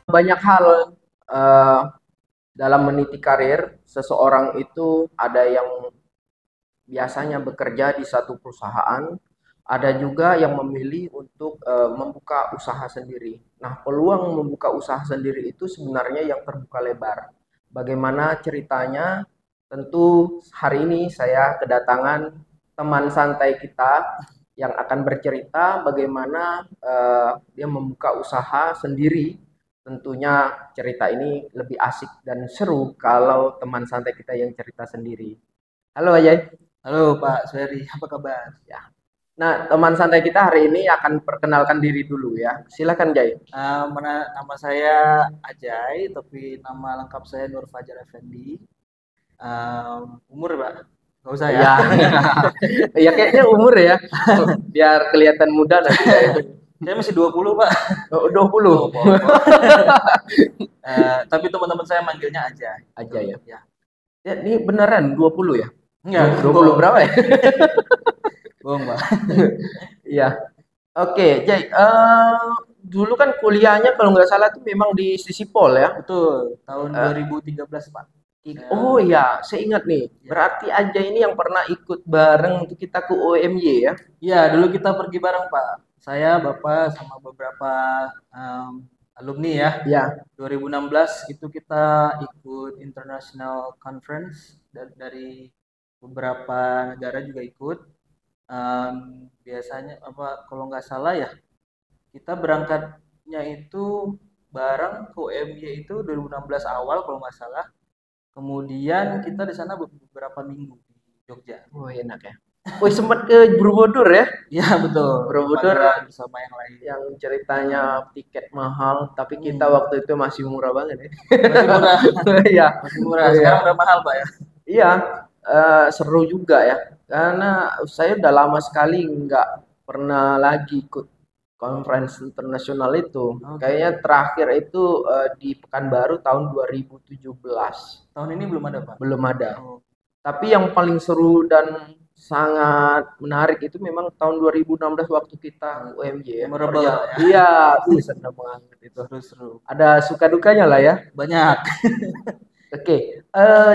Banyak hal eh, dalam meniti karir seseorang itu ada yang biasanya bekerja di satu perusahaan, ada juga yang memilih untuk membuka usaha sendiri. Nah, peluang membuka usaha sendiri itu sebenarnya yang terbuka lebar. Bagaimana ceritanya? Tentu hari ini saya kedatangan teman santai kita yang akan bercerita bagaimana dia membuka usaha sendiri. Tentunya cerita ini lebih asik dan seru kalau teman santai kita yang cerita sendiri. Halo Ajay. Halo Pak Suheri, apa kabar? Ya. Nah, teman santai kita hari ini akan perkenalkan diri dulu ya. Silakan Jay. Nama saya Ajay, tapi nama lengkap saya Nur Fajar Effendi. Umur Pak? Gak usah ya. Ya, ya kayaknya umur ya, biar kelihatan muda nanti kayak Saya masih 20 Pak. 20 Oh, bohong. Tapi teman-teman saya manggilnya Ajay. aja ya. Ya. Ya, ini beneran 20 ya? Enggak, 20 bohong. berapa ya? Bohong Pak. Iya. Oke, Jay. Dulu kan kuliahnya kalau nggak salah tuh memang di Sisipol ya. Betul, tahun Eh, 2013 Pak. oh Saya, iya, saya ingat nih. ya. Berarti Ajay ini yang pernah ikut bareng untuk kita ke OMY ya? Ya, dulu kita pergi bareng Pak. Saya, Bapak, sama beberapa em, alumni ya. Ya. 2016 itu kita ikut international conference dari beberapa negara juga ikut. Biasanya apa kalau nggak salah ya kita berangkatnya itu bareng ke UMY itu 2016 awal kalau nggak salah. Kemudian kita di sana beberapa minggu di Jogja. Oh enak ya. Wih sempat ke Borobudur ya? Ya betul, Borobudur Pameran bersama yang lain. yang ceritanya tiket mahal, tapi kita Hmm, waktu itu masih murah banget ya. masih murah, Iya, masih murah. iya, Sekarang udah mahal Pak ya. iya. Seru juga ya. Karena saya udah lama sekali nggak pernah lagi ikut conference internasional itu. Oke. Kayaknya terakhir itu di Pekanbaru tahun 2017. Tahun ini belum ada Pak. Belum ada. Oh, Tapi yang paling seru dan sangat menarik itu memang tahun 2016 waktu kita UMJ ya. memorable Pak ya. Iya, senang banget itu. Seru-seru. Ada suka dukanya lah ya. Banyak. Oke,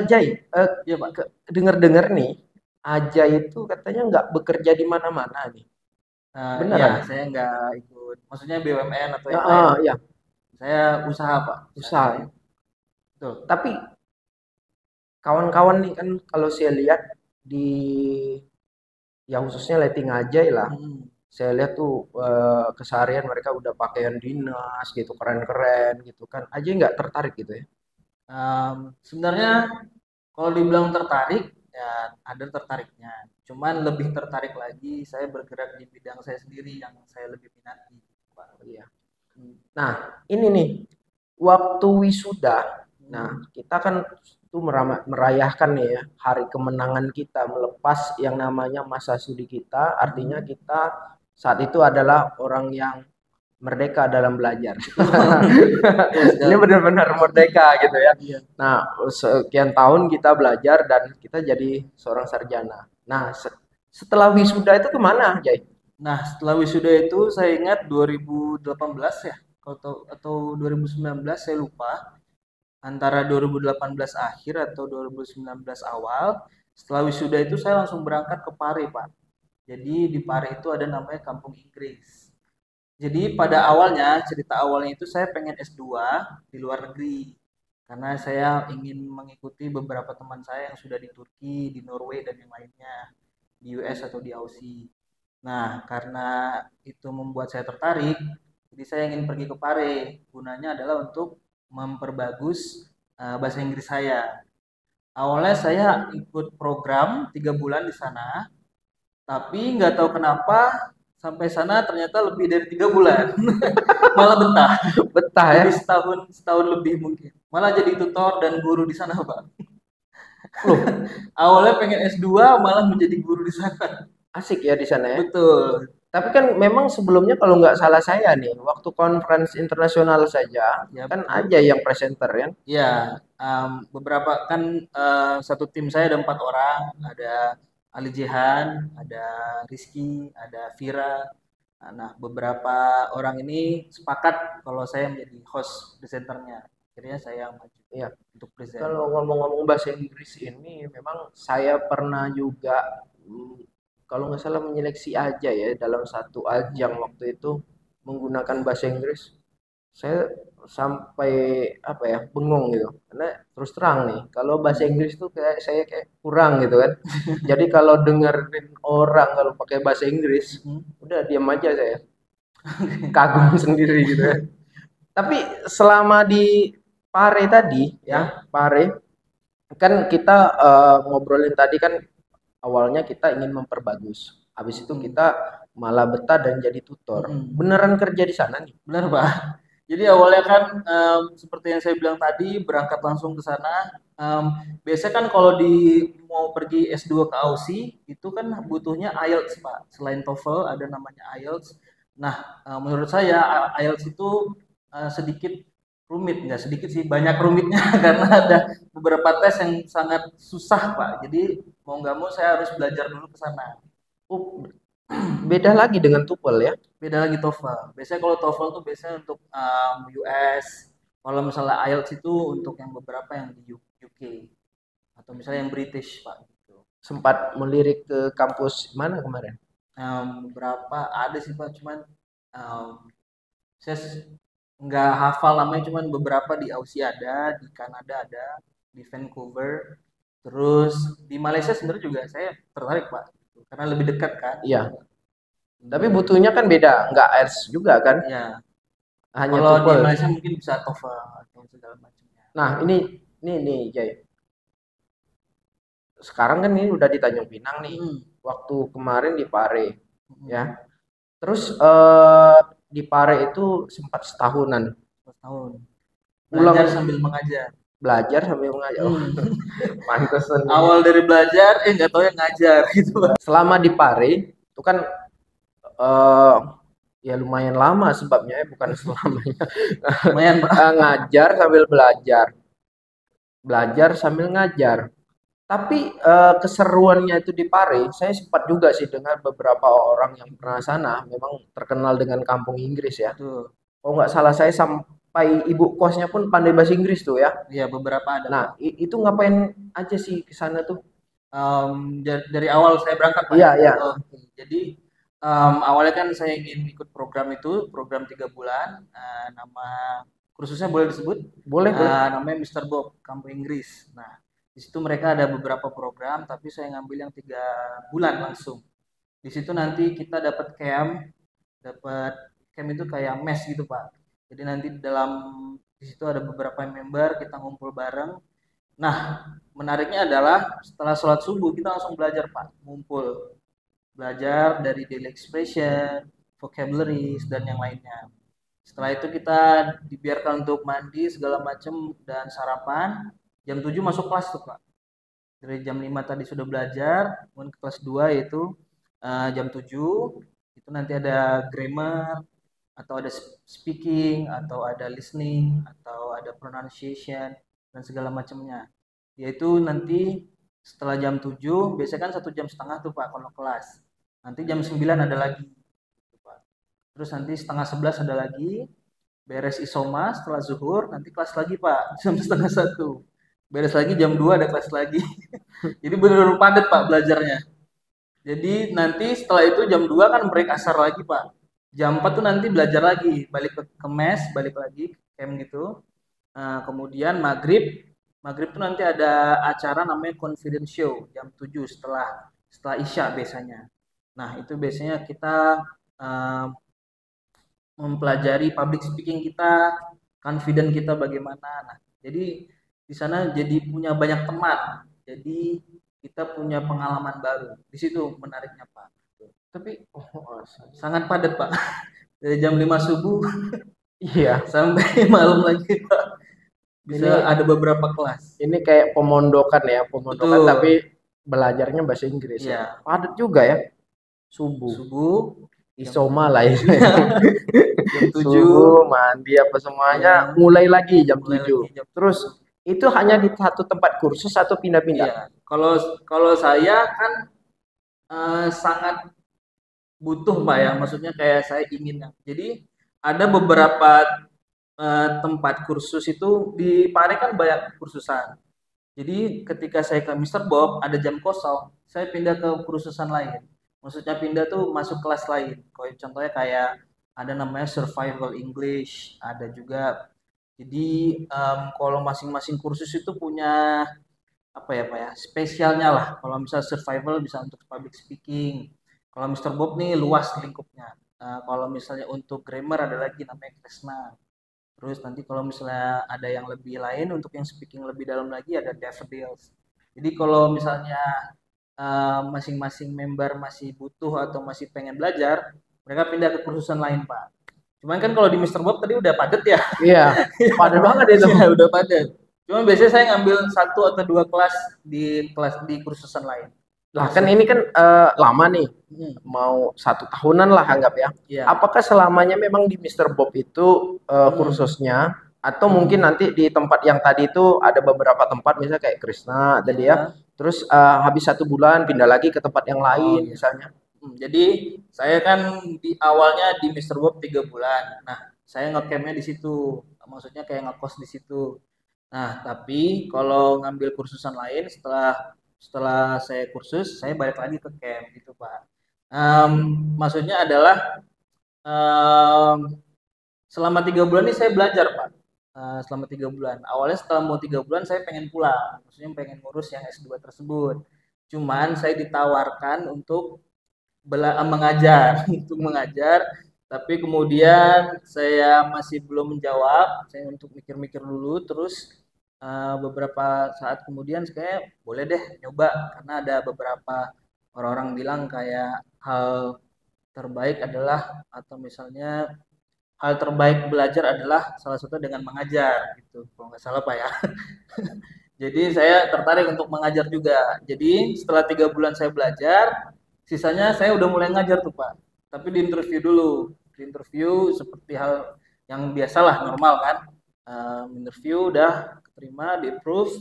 Jai, Iya Pak. dengar-dengar nih, Aja itu katanya nggak bekerja di mana-mana nih. Iya, Beneran? saya nggak ikut. Maksudnya BUMN atau Ya, yang lain. ya, Saya usaha Pak. Usaha usaha. sendiri. Ya. Betul. Tapi kawan-kawan nih kan kalau saya lihat di ya khususnya letting aja lah. Hmm. Saya lihat tuh keseharian mereka udah pakaian dinas gitu, keren-keren gitu kan. Aja nggak tertarik gitu ya. Sebenarnya kalau dibilang tertarik, ya ada tertariknya. Cuman lebih tertarik lagi saya bergerak di bidang saya sendiri yang saya lebih minati, Pak. Iya. Hmm. Nah, ini nih waktu wisuda. Nah, Hmm. kita kan itu merayakan nih ya hari kemenangan kita melepas yang namanya masa sudi kita. Artinya Hmm. kita saat itu adalah orang yang merdeka dalam belajar. Betul Ini sekali. benar-benar merdeka gitu ya. Iya. Nah, sekian tahun kita belajar dan kita jadi seorang sarjana. Nah, setelah wisuda itu kemana, Jai? Nah, setelah wisuda itu saya ingat 2018 ya, atau 2019 saya lupa. Antara 2018 akhir atau 2019 awal. Setelah wisuda itu saya langsung berangkat ke Pare, Pak. Jadi di Pare itu ada namanya Kampung Inggris. Jadi pada awalnya, cerita awalnya itu saya pengen S2 di luar negeri. Karena saya ingin mengikuti beberapa teman saya yang sudah di Turki, di Norway, dan yang lainnya. Di US atau di Aussie. Nah, karena itu membuat saya tertarik, jadi saya ingin pergi ke Pare. Gunanya adalah untuk memperbagus bahasa Inggris saya. Awalnya saya ikut program 3 bulan di sana, tapi nggak tahu kenapa sampai sana ternyata lebih dari 3 bulan, malah betah. Betah ya. Jadi setahun setahun lebih mungkin. Malah jadi tutor dan guru di sana, Pak. Loh, Awalnya pengen S2 malah menjadi guru di sana. asik ya di sana ya. Betul. Tapi kan memang sebelumnya kalau nggak salah saya nih, waktu conference internasional saja, Ya kan betul. aja yang presenter kan. Ya, beberapa kan satu tim saya ada 4 orang, ada Ali Jehan, ada Rizky, ada Vira, Nah, beberapa orang ini sepakat kalau saya menjadi host presenternya. Akhirnya saya maju Iya. untuk present. Kalau ngomong-ngomong bahasa Inggris ini memang saya pernah juga kalau nggak salah menyeleksi aja ya dalam satu ajang waktu itu menggunakan bahasa Inggris. Saya sampai apa ya bengong gitu karena terus terang nih kalau bahasa Inggris tuh kayak saya kayak kurang gitu kan. Jadi kalau dengerin orang kalau pakai bahasa Inggris udah diam aja saya kagum sendiri gitu ya. Tapi selama di Pare tadi ya, Pare kan kita ngobrolin tadi kan awalnya kita ingin memperbagus. Habis itu kita malah betah dan jadi tutor. Beneran kerja di sana nih? Benar, Pak. Jadi awalnya kan seperti yang saya bilang tadi berangkat langsung ke sana. Biasanya kan kalau mau pergi S2 ke Aussie itu kan butuhnya IELTS, Pak. Selain TOEFL ada namanya IELTS. Nah, menurut saya IELTS itu sedikit rumit, nggak sedikit sih, banyak rumitnya karena ada beberapa tes yang sangat susah, Pak. Jadi mau nggak mau saya harus belajar dulu ke sana. Oh, beda lagi dengan TOEFL ya? Beda lagi TOEFL. Biasanya kalau TOEFL tuh biasanya untuk US. Kalau misalnya IELTS itu untuk yang beberapa yang di UK atau misalnya yang British, Pak. Gitu. Sempat melirik ke kampus mana kemarin? Beberapa ada sih, Pak, cuman saya nggak hafal namanya, cuman beberapa di Aussie ada, di Kanada ada, di Vancouver, terus di Malaysia sebenarnya juga saya tertarik, Pak, karena lebih dekat kan. Iya. Tapi butuhnya kan beda, nggak IELTS juga kan? Iya. Hanya Kalau di TOEFL. Malaysia mungkin bisa TOEFL atau segala macamnya. Nah, ini Jay. Sekarang kan ini udah di Tanjung Pinang nih. Waktu kemarin di Pare, ya. Terus di Pare itu sempat setahunan. Setahun. Belajar sambil mengajar. Belajar sambil mengajar. Pantesan. Awal dari belajar, nggak tahu yang ngajar gitu. Selama di Pare itu kan ya lumayan lama sebabnya ya bukan selamanya. Lumayan, Pak. Ngajar sambil belajar. Belajar sambil ngajar. Tapi keseruannya itu di Pare, saya sempat juga sih dengar beberapa orang yang pernah sana, memang terkenal dengan kampung Inggris ya. Tuh. Kalau nggak salah saya sampai ibu kosnya pun pandai bahasa Inggris tuh ya. Iya, beberapa ada. Nah, itu ngapain aja sih ke sana tuh? Dari awal saya berangkat, Pak. Iya, iya. Jadi awalnya kan saya ingin ikut program itu, program 3 bulan. Nama kursusnya boleh disebut? Boleh. Namanya Mr. Bob, kampung Inggris. Nah, di situ mereka ada beberapa program, tapi saya ngambil yang 3 bulan langsung. Di situ nanti kita dapat camp itu kayak mes gitu, Pak. Jadi nanti di situ ada beberapa member, kita ngumpul bareng. Nah, menariknya adalah setelah sholat subuh kita langsung belajar, Pak, ngumpul. Belajar dari daily expression, vocabularies, dan yang lainnya. Setelah itu kita dibiarkan untuk mandi segala macam dan sarapan. Jam 7 masuk kelas tuh, Pak. Dari jam 5 tadi sudah belajar, kemudian ke kelas 2 yaitu jam 7 itu nanti ada grammar atau ada speaking atau ada listening atau ada pronunciation dan segala macamnya. Yaitu nanti setelah jam 7 biasanya kan 1,5 jam tuh, Pak, kalau kelas. Nanti jam 9 ada lagi. Terus nanti setengah 11 ada lagi. Beres isoma setelah zuhur nanti kelas lagi, Pak, jam setengah 1. Beres lagi jam 2 ada kelas lagi. Jadi benar-benar padat, Pak, belajarnya. Jadi nanti setelah itu jam 2 kan break asar lagi, Pak. Jam 4 tuh nanti belajar lagi, balik ke mes, balik lagi camp gitu. Kemudian maghrib tuh nanti ada acara namanya confidence show jam 7 setelah isya biasanya. Nah, itu biasanya kita mempelajari public speaking kita, confident kita bagaimana. Nah, jadi di sana jadi punya banyak teman. Jadi kita punya pengalaman baru. Di situ menariknya, Pak. Tapi sangat padat, Pak. Dari jam 5 subuh iya sampai malam lagi, Pak. Bisa ada beberapa kelas. Ini kayak pemondokan ya, pemondokan. Betul. Tapi belajarnya bahasa Inggris ya. Padat juga ya. Subuh isoma lah ya. Jam 7 subuh, mandi apa semuanya, mulai lagi jam 7. Terus itu hanya di satu tempat kursus atau pindah-pindah? Iya. Kalau saya kan sangat butuh Pak ya, maksudnya kayak saya ingin. Jadi ada beberapa tempat kursus itu di Pare kan banyak kursusan. Jadi ketika saya ke Mister Bob ada jam kosong, saya pindah ke kursusan lain. Maksudnya pindah tuh masuk kelas lain. Contohnya kayak ada namanya Survival English, ada juga. Jadi kalau masing-masing kursus itu punya apa ya Pak ya, spesialnya lah. Kalau misal survival bisa untuk public speaking. Kalau Mister Bob nih luas lingkupnya. Kalau misalnya untuk grammar ada lagi namanya Kresna. Terus nanti kalau misalnya ada yang lebih lain untuk yang speaking lebih dalam lagi ada Daffodils. Jadi kalau misalnya masing-masing member masih butuh atau masih pengen belajar, mereka pindah ke kursusan lain, Pak. Cuman kan kalau di Mister Bob tadi udah padat ya. Iya, padat banget itu. Iya, udah padat. Cuman biasanya saya ngambil satu atau dua kelas di kursusan lain. Lah kan ini kan lama nih, mau 1 tahunan lah anggap ya. Iya. Apakah selamanya memang di Mister Bob itu kursusnya, atau mungkin nanti di tempat yang tadi itu ada beberapa tempat misalnya kayak Krishna tadi ya, terus habis 1 bulan pindah lagi ke tempat yang lain misalnya. Jadi saya kan di awalnya di Mister Bob 3 bulan. Nah, saya ngecampnya di situ, maksudnya kayak ngekos di situ. Nah, tapi kalau ngambil kursusan lain setelah saya kursus, saya balik lagi ke camp gitu Pak. Maksudnya adalah selama 3 bulan ini saya belajar Pak. Selama 3 bulan. Awalnya setelah mau 3 bulan saya pengen pulang, maksudnya pengen ngurus yang S2 tersebut. Cuman saya ditawarkan untuk mengajar, untuk mengajar, tapi kemudian saya masih belum menjawab. Saya untuk mikir-mikir dulu, terus beberapa saat kemudian saya boleh deh nyoba karena ada beberapa orang-orang bilang kayak hal terbaik adalah atau misalnya hal terbaik belajar adalah salah satu dengan mengajar gitu kalau nggak salah Pak ya. Jadi saya tertarik untuk mengajar juga. Jadi setelah 3 bulan saya belajar, sisanya saya udah mulai ngajar tuh Pak. Tapi di interview dulu, di interview seperti hal yang biasalah normal kan. Interview udah keterima, di approve,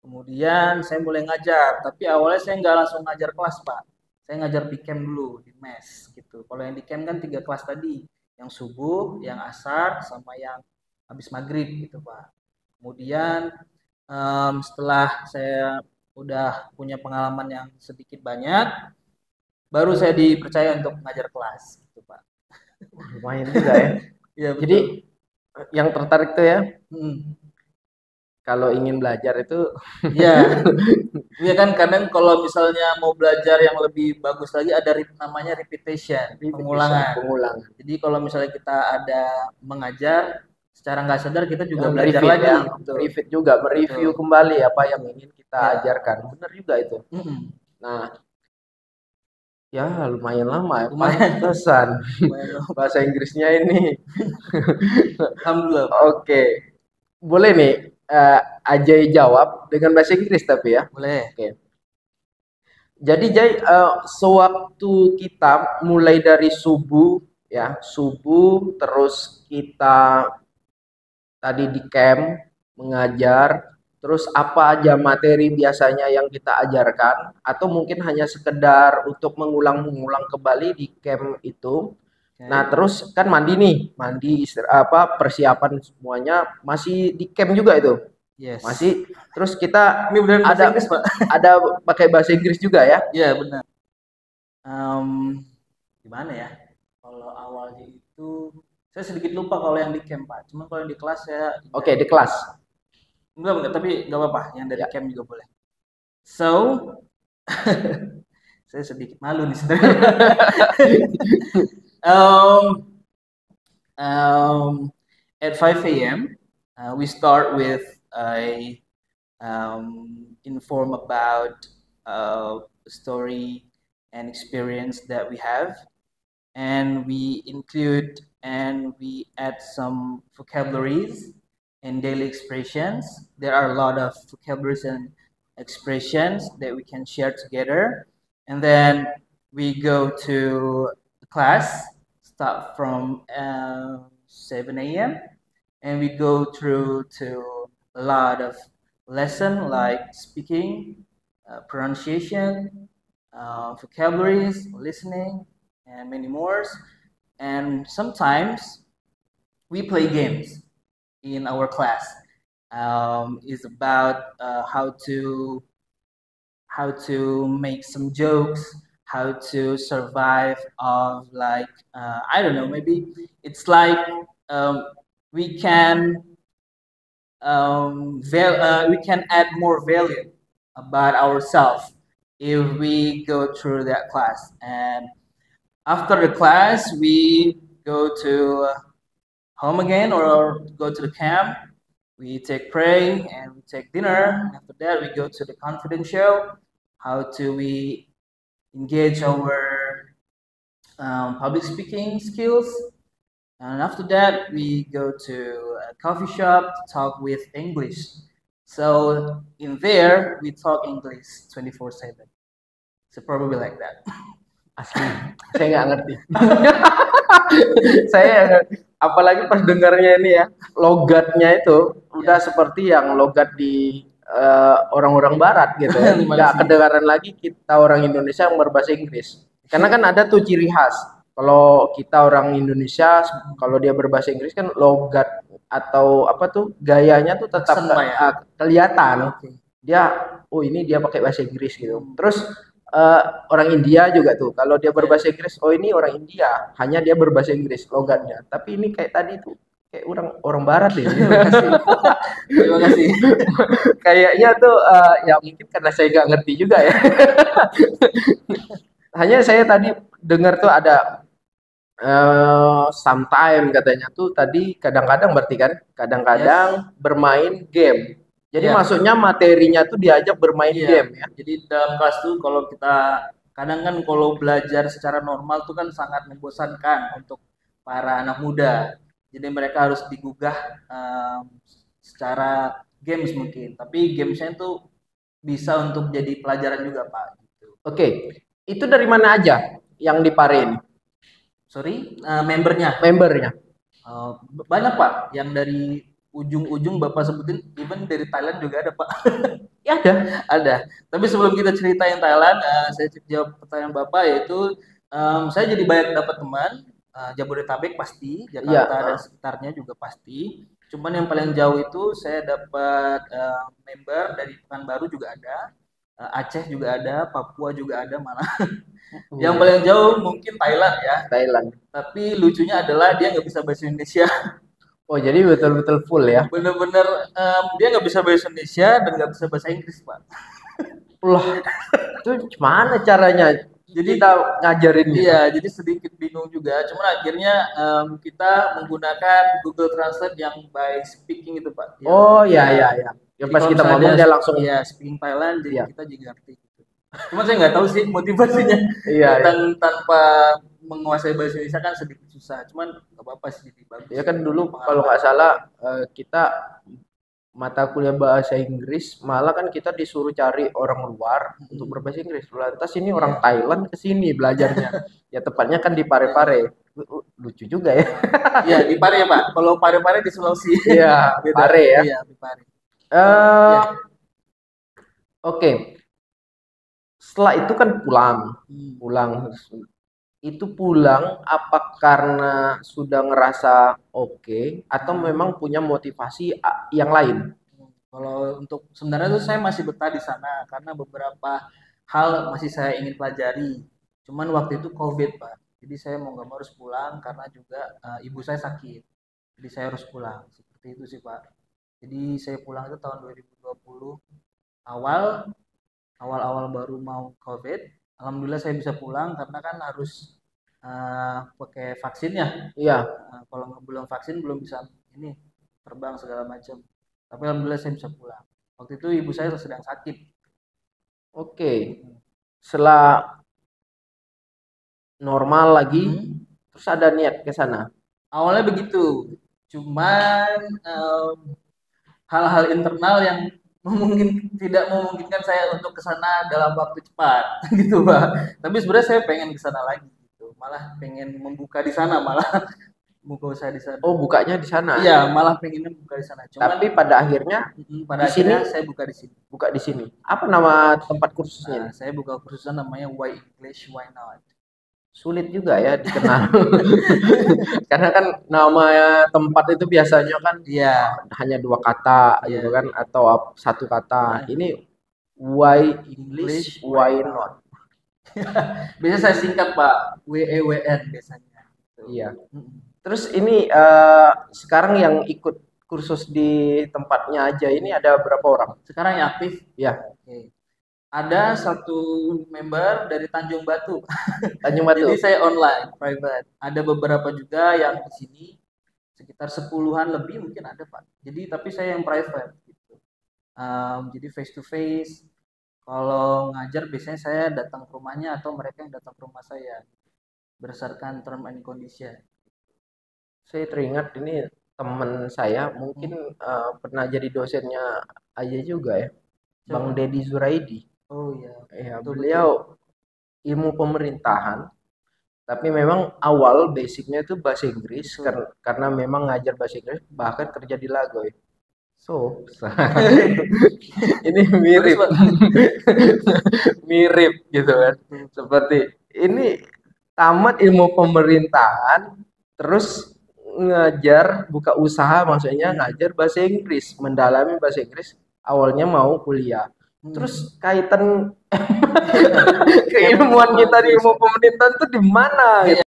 kemudian saya mulai ngajar. Tapi awalnya saya nggak langsung ngajar kelas Pak. Saya ngajar di camp dulu, di mes gitu. Kalau yang di camp kan 3 kelas tadi, yang subuh, yang asar, sama yang habis maghrib gitu Pak. Kemudian setelah saya udah punya pengalaman yang sedikit banyak, baru saya dipercaya untuk mengajar kelas, gitu Pak. Lumayan juga ya. Ya, Jadi yang tertarik tuh ya, kalau ingin belajar itu, ya, ya kan kadang kalau misalnya mau belajar yang lebih bagus lagi ada namanya repetition, pengulangan. Jadi kalau misalnya kita ada mengajar, secara nggak sadar kita juga belajar lagi. Ya, repeat juga, mereview kembali apa yang ingin kita ajarkan. Benar juga itu. Nah, ya lumayan lama ya, pantesan bahasa Inggrisnya ini. Alhamdulillah. Oke, boleh nih Ajay jawab dengan bahasa Inggris tapi ya. Boleh. Oke. Jadi Jay, sewaktu kita mulai dari subuh ya, subuh terus kita tadi di camp mengajar, terus apa aja materi biasanya yang kita ajarkan atau mungkin hanya sekedar untuk mengulang-ulang kembali di camp itu. Nah, terus kan mandi nih, persiapan semuanya masih di camp juga itu. Yes. Masih. Terus kita ini benar bahasa Inggris, Pak. Ada pakai bahasa Inggris juga ya? Iya, benar. Gimana ya? Kalau awalnya itu saya sedikit lupa kalau yang di camp Pak. Cuma kalau yang di kelas saya. Oke, di kelas. Enggak, tapi nggak apa-apa. Yang dari camp juga boleh. So, saya sedikit malu nih sebenarnya. At 5 a.m. We start with a inform about story and experience that we have, and we include and we add some vocabularies and daily expressions. There are a lot of vocabularies and expressions that we can share together, and then we go to the class, start from 7 a.m. and we go through to a lot of lesson like speaking, pronunciation, vocabularies, listening, and many more. And sometimes we play games in our class. It's about how to make some jokes, how to survive of like I don't know, maybe it's like um, we can we can add more value about ourselves if we go through that class. And after the class, we go to home again or go to the camp. We take pray and we take dinner. And after that, we go to the confidence show. How to we engage our public speaking skills. And after that, we go to a coffee shop to talk with English. So in there, we talk English 24/7. So probably like that. Asli, saya nggak ngerti. Saya apalagi pas dengarnya ini ya, logatnya itu udah seperti yang logat di orang-orang barat gitu ya. Terima Nggak kasih. kedengaran lagi kita orang Indonesia yang berbahasa Inggris. Karena kan ada tuh ciri khas. Kalau kita orang Indonesia, kalau dia berbahasa Inggris kan logat atau apa tuh gayanya tuh tetap Accent, Pak, ya? kelihatan. Oke. Dia, oh ini dia pakai bahasa Inggris gitu. Terus orang India juga tuh, kalau dia berbahasa Inggris, oh ini orang India, hanya dia berbahasa Inggris logatnya. Tapi ini kayak tadi tuh, kayak orang Barat deh. Terima kasih. Terima kasih. Kayaknya tuh ya mungkin karena saya nggak ngerti juga ya. Hanya saya tadi dengar tuh ada sometime katanya tuh tadi kadang-kadang berarti kan kadang-kadang bermain game. Jadi Ya. maksudnya materinya tuh diajak bermain Iya. game ya. Jadi dalam kelas tuh kalau kita kadang kan kalau belajar secara normal tuh kan sangat membosankan untuk para anak muda. Jadi mereka harus digugah secara games mungkin. Tapi gamesnya itu bisa untuk jadi pelajaran juga, Pak. Gitu. Oke, itu dari mana aja yang di Pare ini? Sorry, membernya. Membernya? Banyak, Pak. Yang dari ujung-ujung Bapak sebutin, even dari Thailand juga ada, Pak. Ya ada. Ada. Tapi sebelum kita ceritain Thailand, saya jawab pertanyaan Bapak yaitu saya jadi banyak dapat teman. Jabodetabek pasti, Jakarta dan sekitarnya juga pasti. Cuman yang paling jauh itu saya dapat member dari Pekanbaru juga ada, Aceh juga ada, Papua juga ada malah. Yang paling jauh mungkin Thailand ya. Thailand. Tapi lucunya adalah dia nggak bisa bahasa Indonesia. Oh jadi betul-betul full ya? Bener-bener dia nggak bisa bahasa Indonesia dan nggak bisa bahasa Inggris, Pak. Lah, itu gimana caranya? Jadi kita ngajarin gitu? Iya, jadi sedikit bingung juga. Cuman akhirnya kita menggunakan Google Translate yang by speaking itu, Pak. Oh iya. Yang pas kita ngomong dia langsung. Iya, speaking Thailand, jadi kita juga ngerti. Cuman saya nggak tahu sih motivasinya. Tanpa menguasai bahasa Indonesia kan sedikit susah. Cuman nggak apa-apa sih, jadi bagus. Ya kan dulu kalau nggak salah kita mata kuliah bahasa Inggris malah kan kita disuruh cari orang luar untuk berbahasa Inggris. Lantas ini orang Thailand kesini belajarnya. Ya tepatnya kan di Pare-Pare. Lucu juga ya. Iya, di Pare ya, Pak. Kalau Pare-Pare di Sulawesi. Iya, Pare ya. Iya, di Pare. Oke. Setelah itu kan pulang. Itu pulang apa karena sudah ngerasa oke atau memang punya motivasi yang lain? Kalau untuk sebenarnya tuh saya masih betah di sana karena beberapa hal masih saya ingin pelajari. Cuman waktu itu COVID, Pak. Jadi saya mau nggak mau harus pulang karena juga ibu saya sakit. Jadi saya harus pulang. Seperti itu sih, Pak. Jadi saya pulang itu tahun 2020 awal baru mau COVID. Alhamdulillah saya bisa pulang karena kan harus pakai vaksinnya. Iya. Kalau belum vaksin belum bisa ini terbang segala macam. Tapi alhamdulillah saya bisa pulang. Waktu itu ibu saya sedang sakit. Oke. Setelah normal lagi, terus ada niat ke sana. Awalnya begitu. Cuman hal-hal internal yang tidak memungkinkan saya untuk ke sana dalam waktu cepat gitu, Pak. Tapi sebenarnya saya pengen ke sana lagi gitu. Malah pengen membuka di sana, malah buka usaha di sana. Oh, bukanya di sana. Iya, malah pengennya buka di sana. Cuman, tapi pada akhirnya di sini saya buka di sini. Buka di sini. Apa nama tempat kursusnya? Saya buka kursusnya namanya Why English Why Not. sulit juga ya dikenal. Karena kan nama tempat itu biasanya kan Iya, hanya 2 kata iya. gitu kan atau satu kata. Nah, Ini why English, English, why why not? not? Biasanya saya singkat Pak, WEWN biasanya. Tuh. Iya. Mm-mm. Terus ini sekarang yang ikut kursus di tempatnya aja ini ada berapa orang? Sekarang yang aktif, Ya, oke. Ada satu member dari Tanjung Batu. Tanjung Jadi Batu. saya online, private. Ada beberapa juga yang di sini, sekitar 10-an lebih mungkin ada Pak. Jadi tapi saya yang private gitu. Jadi face to face. Kalau ngajar biasanya saya datang ke rumahnya atau mereka yang datang ke rumah saya berdasarkan term and condition. Saya teringat ini teman saya mungkin Hmm. pernah jadi dosennya aja juga ya. Bang Coba. Deddy Zuraidi. Oh iya, Ya, betul betul. beliau ilmu pemerintahan, tapi memang awal basicnya itu bahasa Inggris Betul. karena memang ngajar bahasa Inggris bahkan kerja di Lagoy. So, ini Terus mirip, Pak. mirip gitu kan. Betul betul. Seperti ini tamat ilmu pemerintahan, terus ngajar buka usaha, maksudnya Hmm. ngajar bahasa Inggris, mendalami bahasa Inggris. Awalnya mau kuliah, Hmm. terus kaitan Kaitan keilmuan sama kita di Inggris. ilmu pemerintahan tuh di mana? Iya.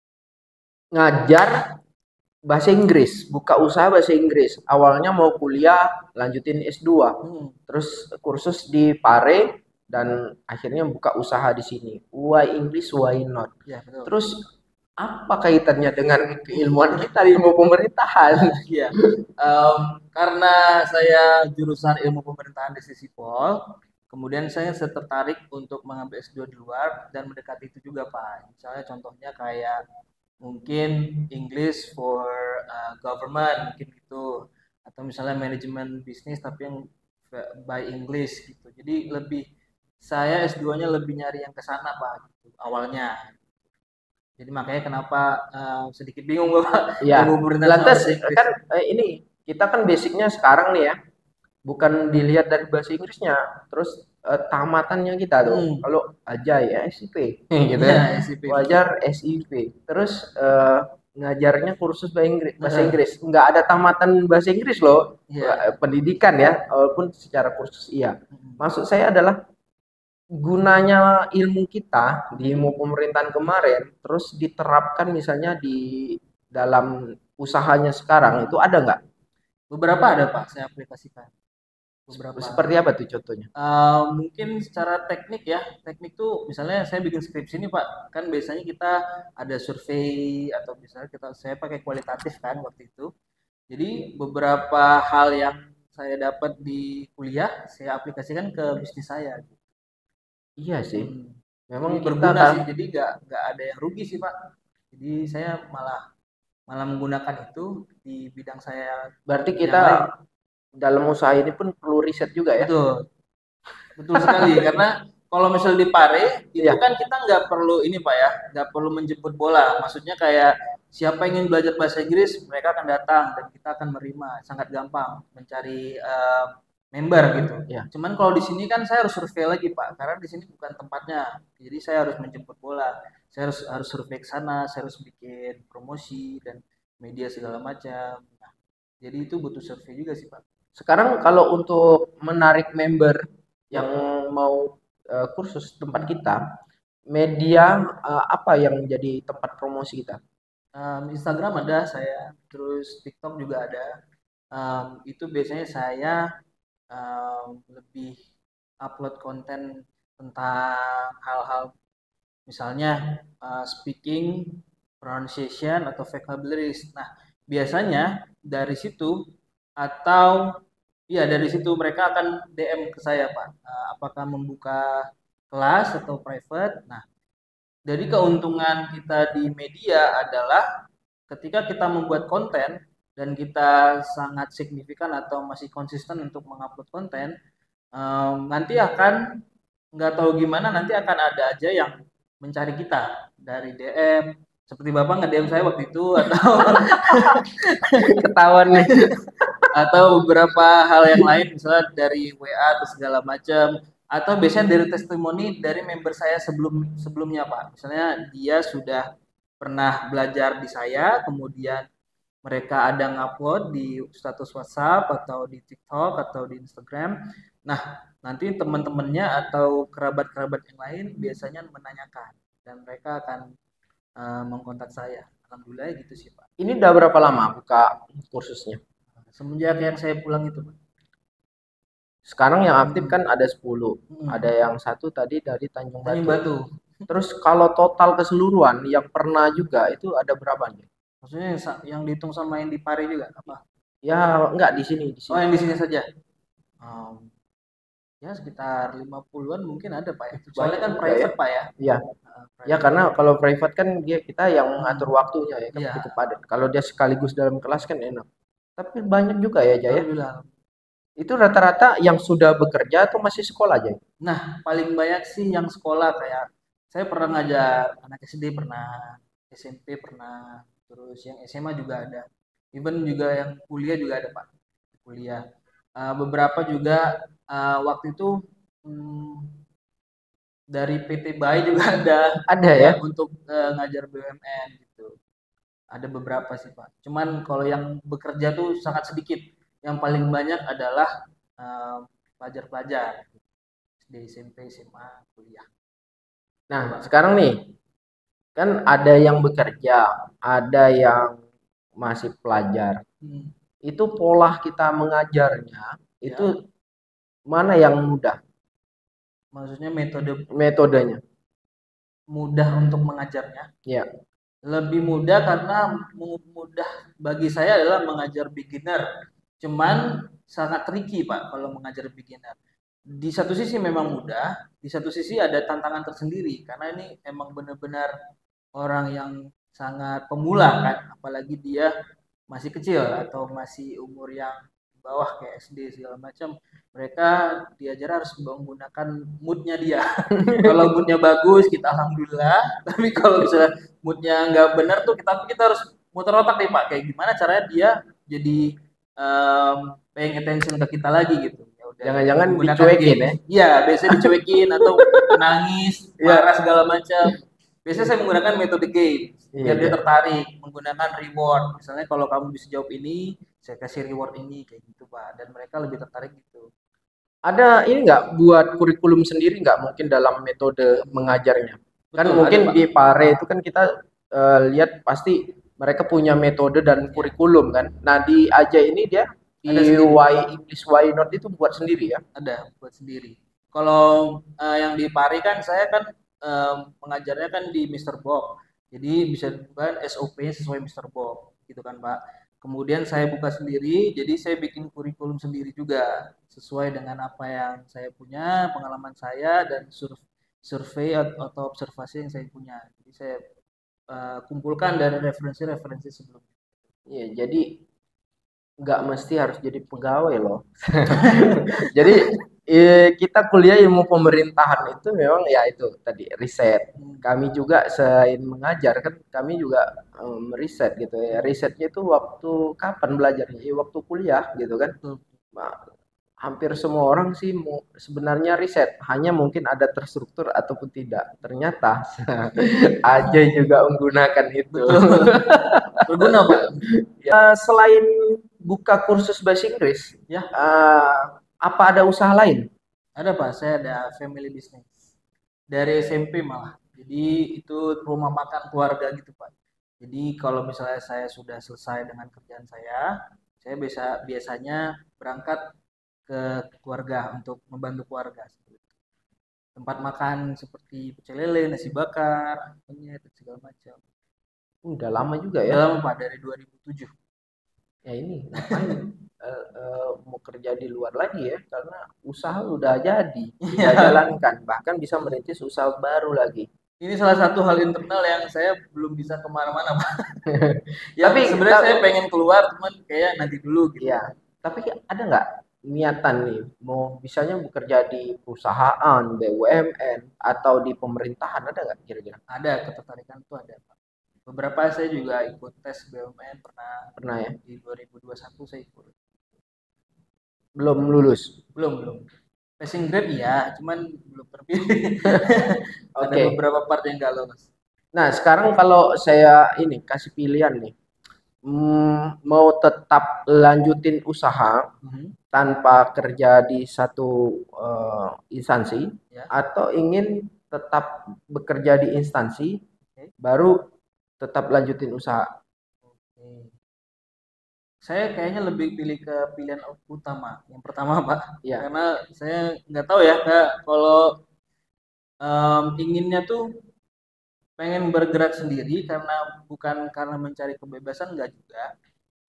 Ngajar bahasa Inggris, buka usaha bahasa Inggris. Awalnya mau kuliah, lanjutin S2. Hmm. Terus kursus di Pare dan akhirnya buka usaha di sini. Why English, why not? Ya betul. Terus apa kaitannya dengan keilmuan kita di ilmu pemerintahan? Iya. Karena saya jurusan ilmu pemerintahan di Sisipol, kemudian saya tertarik untuk mengambil S2 di luar dan mendekati itu juga Pak. Misalnya contohnya kayak mungkin English for government mungkin gitu, atau misalnya manajemen bisnis tapi yang by English gitu. Jadi lebih saya S2-nya lebih nyari yang ke sana Pak gitu, awalnya. Jadi makanya kenapa sedikit bingung Bapak Ya, ilmu pemerintahan sama lantas bahasa Inggris. kan ini kita kan basicnya sekarang nih ya, bukan dilihat dari bahasa Inggrisnya, terus tamatannya kita tuh. Hmm, Kalau aja ya SIP gitu iya kan. SIP betul. Wajar SIP. Terus ngajarnya kursus bahasa Heeh, Inggris. Nggak ada tamatan bahasa Inggris loh. iya iya. Pendidikan ya, walaupun secara kursus iya. Hmm, Maksud saya adalah gunanya ilmu kita di ilmu pemerintahan kemarin terus diterapkan misalnya di dalam usahanya sekarang itu hmm. ada nggak? Beberapa ada Pak saya aplikasikan. Beberapa. Seperti apa tuh contohnya? Mungkin secara teknik ya, teknik tuh misalnya saya bikin skripsi ini Pak, kan biasanya kita ada survei atau misalnya saya pakai kualitatif kan waktu itu. Jadi beberapa hal yang saya dapat di kuliah saya aplikasikan ke bisnis saya. Iya sih. Hmm. Memang Jadi kita berguna kan sih, jadi nggak ada yang rugi sih Pak. Jadi saya malah malah menggunakan itu di bidang saya berarti yang kita lain. dalam usaha ini pun perlu riset juga ya. Betul. Betul sekali, karena kalau misal di Pare itu Iya. kan kita nggak perlu ini Pak ya, nggak perlu menjemput bola. Maksudnya kayak siapa yang ingin belajar bahasa Inggris, mereka akan datang dan kita akan menerima. Sangat gampang mencari member gitu. Ya. Cuman kalau di sini kan saya harus survei lagi Pak, karena di sini bukan tempatnya. Jadi saya harus menjemput bola. Saya harus survei ke sana, saya harus bikin promosi dan media segala macam. Nah, jadi itu butuh survei juga sih Pak. Sekarang kalau untuk menarik member yang mau kursus tempat kita, media apa yang menjadi tempat promosi kita? Instagram ada saya, terus TikTok juga ada. Itu biasanya saya lebih upload konten tentang hal-hal misalnya speaking, pronunciation atau vocabularies. Nah, biasanya dari situ atau ya dari situ mereka akan DM ke saya Pak. Apakah membuka kelas atau private? Nah, jadi keuntungan kita di media adalah ketika kita membuat konten dan kita sangat signifikan atau masih konsisten untuk mengupload konten, nanti akan nggak tahu gimana nanti akan ada aja yang mencari kita dari DM seperti Bapak nge-DM saya waktu itu atau Ketahuan nih. atau beberapa hal yang lain misalnya dari WA atau segala macam atau biasanya dari testimoni dari member saya sebelumnya Pak. Misalnya dia sudah pernah belajar di saya, kemudian mereka ada ngupload di status WhatsApp atau di TikTok atau di Instagram. Nah, nanti teman-temannya atau kerabat-kerabat yang lain biasanya menanyakan dan mereka akan mengkontak saya. Alhamdulillah gitu sih Pak. Ini udah berapa lama buka kursusnya? Semenjak yang saya pulang itu Pak. Sekarang yang aktif kan ada 10. Hmm. Ada yang satu tadi dari Tanjung Tanjung Batu. Batu. Terus kalau total keseluruhan yang pernah juga itu ada berapa nih? Maksudnya yang dihitung sama yang di Pare juga apa? Ya enggak di sini, di Oh, sini. yang di sini saja. Ya sekitar 50-an mungkin ada Pak ya. Soalnya kan Banyak juga private ya. Pak ya. Iya. Ya karena kalau private kan kita yang ngatur waktunya ya kan Iya. cukup padat. Kalau dia sekaligus dalam kelas kan enak. Tapi banyak juga ya Jaya. Alhamdulillah. Itu rata-rata yang sudah bekerja atau masih sekolah aja? Nah, paling banyak sih yang sekolah kayak saya pernah ngajar anak SD pernah, SMP pernah, terus yang SMA juga ada. Even juga yang kuliah juga ada Pak. Kuliah. Beberapa juga waktu itu dari PT BAI juga ada. Ada ya? Untuk ngajar BUMN gitu. Ada beberapa sih Pak. Cuman kalau yang bekerja tuh sangat sedikit. Yang paling banyak adalah pelajar-pelajar SD, SMP, SMA, kuliah. Nah, sekarang nih kan ada yang bekerja, ada yang masih pelajar. Itu pola kita mengajarnya itu mana yang mudah? Maksudnya Metodenya? Mudah untuk mengajarnya? Ya. Lebih mudah karena mudah bagi saya adalah mengajar beginner. Cuman sangat tricky Pak kalau mengajar beginner. Di satu sisi memang mudah, di satu sisi ada tantangan tersendiri karena ini emang benar-benar orang yang sangat pemula kan, apalagi dia masih kecil atau masih umur yang bawah kayak SD segala macam. Mereka diajar harus menggunakan moodnya dia. Kalau moodnya bagus kita alhamdulillah, tapi kalau misalnya moodnya nggak benar tuh kita harus muter otak nih Pak, kayak gimana caranya dia jadi paying attention ke kita lagi gitu. Jangan-jangan dicuekin ya? Iya, biasanya dicuekin atau nangis, marah segala macam. Biasanya saya menggunakan metode game biar dia tertarik, menggunakan reward. Misalnya kalau kamu bisa jawab ini, saya kasih reward ini kayak gitu Pak. Dan mereka lebih tertarik gitu. Ada ini nggak buat kurikulum sendiri nggak mungkin dalam metode mengajarnya? Kan Betul, mungkin ada, di Pare itu kan kita lihat pasti mereka punya metode dan kurikulum kan. Nah di Aja ini dia English Why Not itu buat sendiri ya? Ada buat sendiri. Kalau yang di Pare kan saya kan mengajarnya kan di Mr. Bob. Jadi bisa bukan SOP sesuai Mr. Bob gitu kan Pak. Kemudian saya buka sendiri, jadi saya bikin kurikulum sendiri juga sesuai dengan apa yang saya punya, pengalaman saya dan survei atau observasi yang saya punya. Jadi saya kumpulkan dari referensi-referensi sebelumnya. Iya, jadi nggak mesti harus jadi pegawai loh. Jadi kita kuliah ilmu pemerintahan itu memang ya itu tadi riset. Kami juga selain mengajar kan kami juga meriset gitu ya. Risetnya itu waktu kapan belajarnya? Ya, waktu kuliah gitu kan. Nah, hampir semua orang sih sebenarnya riset, hanya mungkin ada terstruktur ataupun tidak. Ternyata Aja juga menggunakan itu. Berguna Pak. Ya, selain buka kursus bahasa Inggris, ya apa ada usaha lain? Ada Pak, saya ada family business dari SMP malah. Jadi itu rumah makan keluarga gitu Pak. Jadi kalau misalnya saya sudah selesai dengan kerjaan saya biasanya berangkat ke keluarga untuk membantu keluarga. Tempat makan seperti pecel lele, nasi bakar, penyet, segala macam. Udah lama juga ya? Udah lama Pak, dari 2007. Ya ini ngapain mau kerja di luar lagi ya? Karena usaha udah jadi, bisa jalankan, bahkan bisa merintis usaha baru lagi. Ini salah satu hal internal yang saya belum bisa kemana-mana Pak. Ya, tapi sebenarnya saya pengen keluar, cuman kayak nanti dulu gitu. Iya, tapi ada nggak niatan nih mau misalnya bekerja di perusahaan BUMN atau di pemerintahan, ada nggak kira-kira? Ada, ketertarikan itu ada Pak. Beberapa saya juga ikut tes BUMN pernah ya di 2021 saya ikut. Belum lulus? Belum Passing grade iya, cuman belum terpilih. Ada Oke. beberapa part yang nggak lolos. Nah, sekarang kalau saya ini kasih pilihan nih, mau tetap lanjutin usaha Mhm, tanpa kerja di satu instansi, ya. atau ingin tetap bekerja di instansi, Oke. baru tetap lanjutin usaha. Oke. Saya kayaknya lebih pilih ke pilihan utama, yang pertama, Pak. Ya, Karena saya nggak tahu ya, Kak, kalau inginnya tuh pengen bergerak sendiri karena bukan karena mencari kebebasan nggak juga,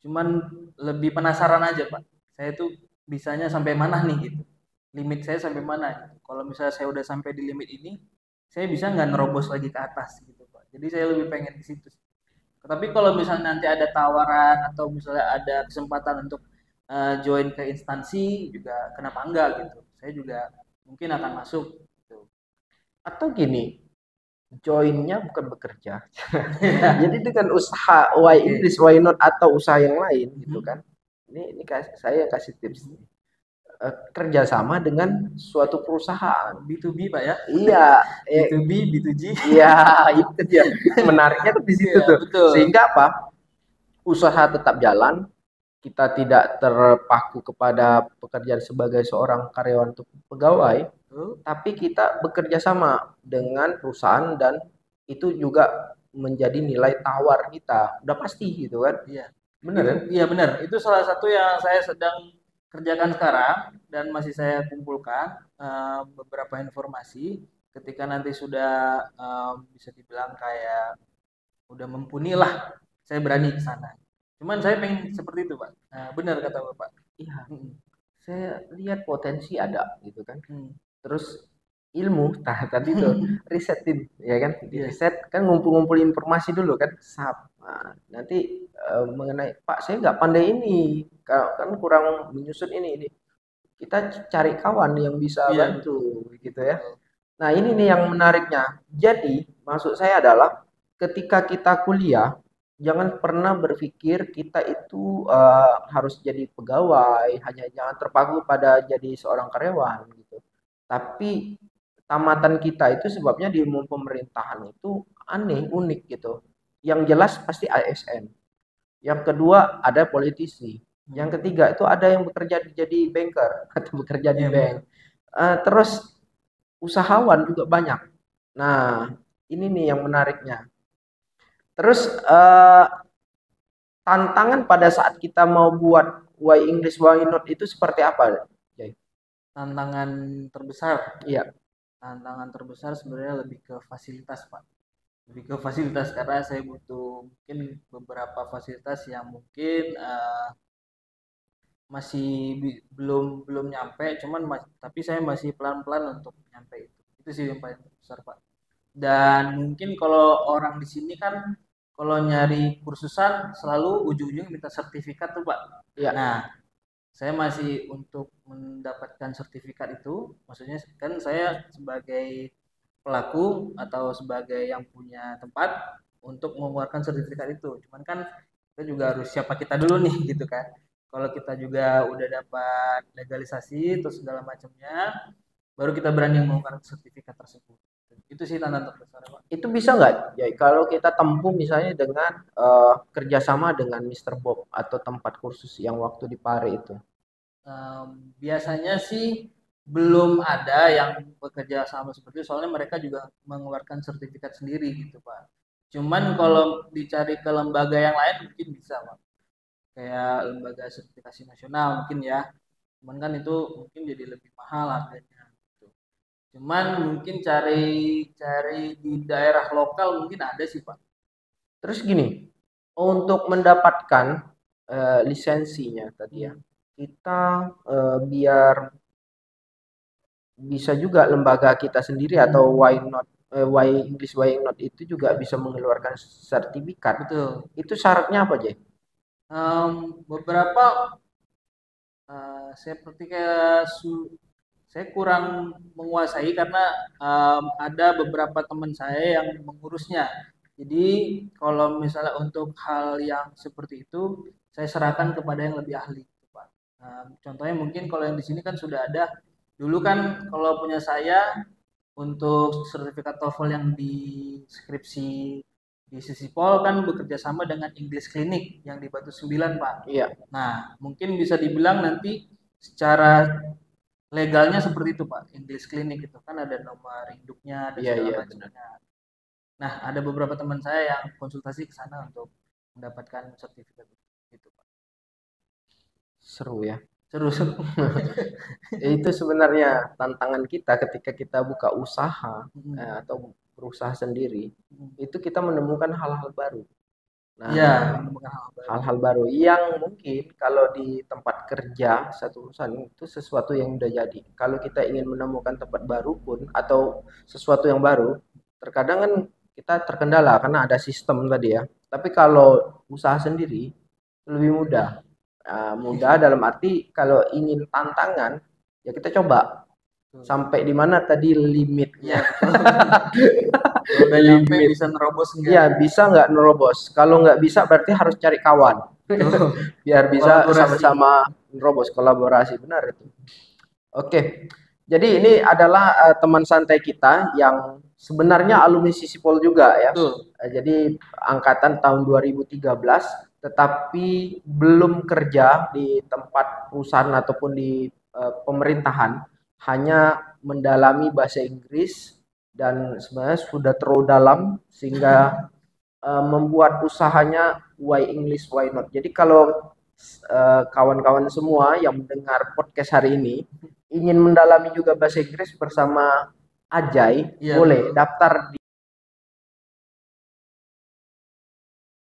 cuman lebih penasaran aja Pak. Saya tuh bisanya sampai mana nih gitu, limit saya sampai mana gitu. Kalau misalnya saya udah sampai di limit ini, saya bisa nggak nerobos lagi ke atas gitu Pak. Jadi saya lebih pengen di situ. Tapi kalau misalnya nanti ada tawaran atau misalnya ada kesempatan untuk join ke instansi juga kenapa enggak gitu, saya juga mungkin akan masuk gitu. atau gini, joinnya bukan bekerja. Jadi dengan usaha why Oke. English, why not, atau usaha yang lain gitu Mhm. kan. Ini saya kasih tips nih. Kerjasama dengan suatu perusahaan. B2B Pak ya. Iya, B2B, B2G. iya itu dia. Menariknya tuh di situ Iya, tuh. betul. Sehingga apa? Usaha tetap jalan, kita tidak terpaku kepada pekerjaan sebagai seorang karyawan atau pegawai, Betul. tapi kita bekerja sama dengan perusahaan dan itu juga menjadi nilai tawar kita. Udah pasti gitu kan. Iya. Bener Itu kan? iya benar. Itu salah satu yang saya sedang kerjakan sekarang dan masih saya kumpulkan beberapa informasi ketika nanti sudah bisa dibilang kayak udah mumpuni lah, saya berani ke sana. Cuman saya pengen seperti itu, Pak. Nah, benar kata Bapak. Iya, Mm, saya lihat potensi ada gitu kan. mm. Terus ilmu, nah tadi tuh risetin, ya kan? Di Iya, riset kan ngumpul-ngumpul informasi dulu kan, sap. Nah, nanti mengenai Pak saya nggak pandai ini, kan kurang menyusun ini. Kita cari kawan yang bisa iya bantu, betul. gitu ya. Betul. Nah ini nih yang menariknya. Jadi maksud saya adalah ketika kita kuliah, jangan pernah berpikir kita itu harus jadi pegawai, hanya jangan terpaku pada jadi seorang karyawan gitu. Tapi tamatan kita itu sebabnya di ilmu pemerintahan itu aneh, unik gitu. Yang jelas pasti ASN. Yang kedua ada politisi. Hmm. Yang ketiga itu ada yang bekerja jadi banker atau bekerja di Iya bank. benar. Terus usahawan juga banyak. Nah, ini nih yang menariknya. Terus tantangan pada saat kita mau buat Why English Why Not itu seperti apa, Jay? Tantangan terbesar, Iya. tantangan terbesar sebenarnya lebih ke fasilitas, Pak. Lebih ke fasilitas karena saya butuh mungkin beberapa fasilitas yang mungkin masih belum belum nyampe, cuman tapi saya masih pelan-pelan untuk nyampe itu. Itu sih yang paling besar, Pak. Dan mungkin kalau orang di sini kan kalau nyari kursusan selalu ujung-ujung minta sertifikat tuh, Pak. Iya. Nah, saya masih untuk mendapatkan sertifikat itu, maksudnya kan saya sebagai pelaku atau sebagai yang punya tempat untuk mengeluarkan sertifikat itu. Cuman kan kita juga harus siapa kita dulu nih gitu kan. Kalau kita juga udah dapat legalisasi terus segala macamnya, baru kita berani mengeluarkan sertifikat tersebut. Itu sih tantangan terbesar, Pak. Itu bisa nggak, Jay, kalau kita tempuh misalnya dengan kerjasama dengan Mister Bob atau tempat kursus yang waktu di Pare itu? Biasanya sih belum ada yang bekerja sama seperti itu, soalnya mereka juga mengeluarkan sertifikat sendiri gitu Pak. Cuman kalau dicari ke lembaga yang lain mungkin bisa Pak. Kayak lembaga sertifikasi nasional mungkin ya. Cuman kan itu mungkin jadi lebih mahal harganya gitu. Cuman mungkin cari cari di daerah lokal mungkin ada sih Pak. Terus gini, untuk mendapatkan lisensinya tadi ya, Hmm. kita biar bisa juga lembaga kita sendiri atau Hmm. why not, why English why not itu juga bisa mengeluarkan sertifikat. Betul. Itu syaratnya apa, Jay? Beberapa seperti kayak saya kurang menguasai karena ada beberapa teman saya yang mengurusnya. Jadi kalau misalnya untuk hal yang seperti itu, saya serahkan kepada yang lebih ahli, Pak. Contohnya mungkin kalau yang di sini kan sudah ada Dulu kan kalau punya saya untuk sertifikat TOEFL yang di skripsi di Sisipol kan bekerja sama dengan English Clinic yang di Batu Sembilan, Pak. Iya, Nah, mungkin bisa dibilang nanti secara legalnya seperti itu, Pak. English Clinic itu kan ada nomor induknya, ada iya, segala iya benar. macamnya. Nah, ada beberapa teman saya yang konsultasi ke sana untuk mendapatkan sertifikat itu, Pak. Seru ya. Seru, seru. Itu sebenarnya tantangan kita ketika kita buka usaha Hmm. atau berusaha sendiri, Hmm. itu kita menemukan hal-hal baru. Iya, Nah, menemukan hal baru. hal-hal baru yang mungkin kalau di tempat kerja satu perusahaan itu sesuatu yang udah jadi. Kalau kita ingin menemukan tempat baru pun atau sesuatu yang baru, terkadang kan kita terkendala karena ada sistem tadi ya. Tapi kalau usaha sendiri lebih mudah. Mudah dalam arti kalau ingin tantangan ya kita coba Betul. sampai di mana tadi Iya, limitnya. kalau udah nyampe Limit. bisa nerobos Iya, enggak? bisa nggak nerobos? Kalau nggak bisa berarti harus cari kawan. Tuh, Biar bisa kolaborasi. sama-sama nerobos, kolaborasi, benar itu. Oke, jadi ini adalah teman santai kita yang sebenarnya alumni Sisipol juga ya. Betul. Jadi angkatan tahun 2013, tetapi belum kerja di tempat perusahaan ataupun di pemerintahan, hanya mendalami bahasa Inggris dan sebenarnya sudah terlalu dalam sehingga membuat usahanya why English why not. Jadi kalau kawan-kawan semua yang mendengar podcast hari ini ingin mendalami juga bahasa Inggris bersama Ajay, Iya, boleh betul. daftar